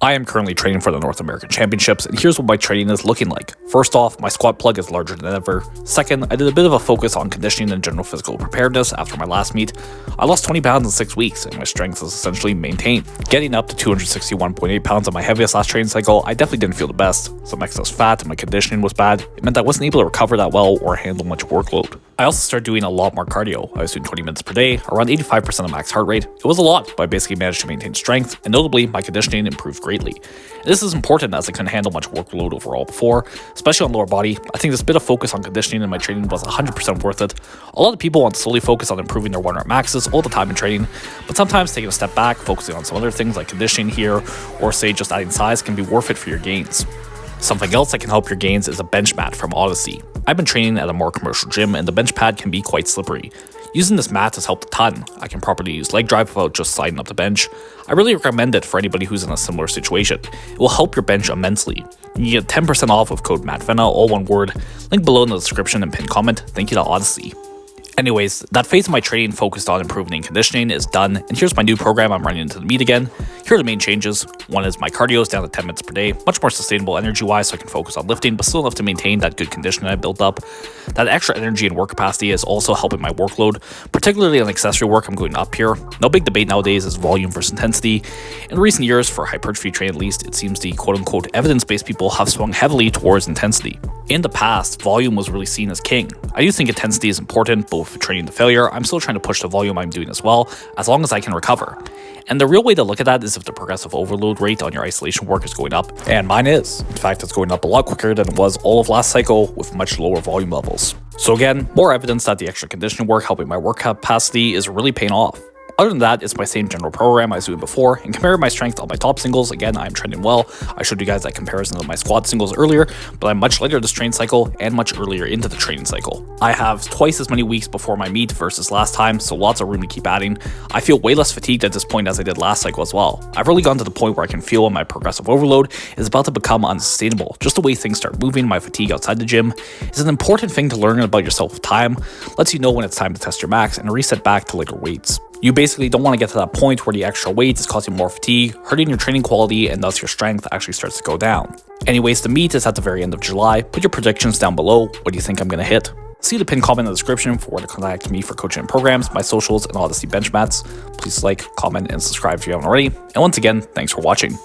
I am currently training for the North American Championships, and here's what my training is looking like. First off, my squat plug is larger than ever. Second, I did a bit of a focus on conditioning and general physical preparedness after my last meet. I lost 20 pounds in 6 weeks, and my strength is essentially maintained. Getting up to 261.8 pounds on my heaviest last training cycle, I definitely didn't feel the best. Some excess fat and my conditioning was bad. It meant I wasn't able to recover that well or handle much workload. I also started doing a lot more cardio. I was doing 20 minutes per day, around 85% of max heart rate. It was a lot, but I basically managed to maintain strength, and notably, my conditioning improved greatly. And this is important as I couldn't handle much workload overall before, especially on lower body. I think this bit of focus on conditioning in my training was 100% worth it. A lot of people want to solely focus on improving their 1 rep maxes all the time in training, but sometimes taking a step back, focusing on some other things like conditioning here, or say just adding size can be worth it for your gains. Something else that can help your gains is a bench mat from Odyssey. I've been training at a more commercial gym, and the bench pad can be quite slippery. Using this mat has helped a ton. I can properly use leg drive without just sliding up the bench. I really recommend it for anybody who's in a similar situation. It will help your bench immensely. You get 10% off with code MATTVENA, all one word. Link below in the description and pinned comment. Thank you to Odyssey. Anyways, that phase of my training focused on improving and conditioning is done, and here's my new program I'm running into the meet again. Here are the main changes. One is my cardio is down to 10 minutes per day, much more sustainable energy-wise so I can focus on lifting, but still enough to maintain that good conditioning I built up. That extra energy and work capacity is also helping my workload, particularly on accessory work. I'm going up here. No big debate nowadays is volume versus intensity. In recent years, for hypertrophy training at least, it seems the quote-unquote evidence-based people have swung heavily towards intensity. In the past, volume was really seen as king. I do think intensity is important, but with training to failure, I'm still trying to push the volume I'm doing as well, as long as I can recover. And the real way to look at that is if the progressive overload rate on your isolation work is going up, and mine is. In fact, it's going up a lot quicker than it was all of last cycle with much lower volume levels. So again, more evidence that the extra conditioning work helping my work capacity is really paying off. Other than that, it's my same general program I was doing before, and comparing my strength on my top singles, again, I'm trending well. I showed you guys that comparison of my squat singles earlier, but I'm much later this training cycle and much earlier into the training cycle. I have twice as many weeks before my meet versus last time, so lots of room to keep adding. I feel way less fatigued at this point as I did last cycle as well. I've really gone to the point where I can feel when my progressive overload is about to become unsustainable. Just the way things start moving, my fatigue outside the gym is an important thing to learn about yourself with time. Lets you know when it's time to test your max and reset back to lighter weights. You basically don't want to get to that point where the extra weight is causing more fatigue, hurting your training quality, and thus your strength actually starts to go down. Anyways, the meet is at the very end of July. Put your predictions down below. What do you think I'm going to hit? See the pinned comment in the description for where to contact me for coaching and programs, my socials, and Odyssey benchmats. Please like, comment, and subscribe if you haven't already. And once again, thanks for watching.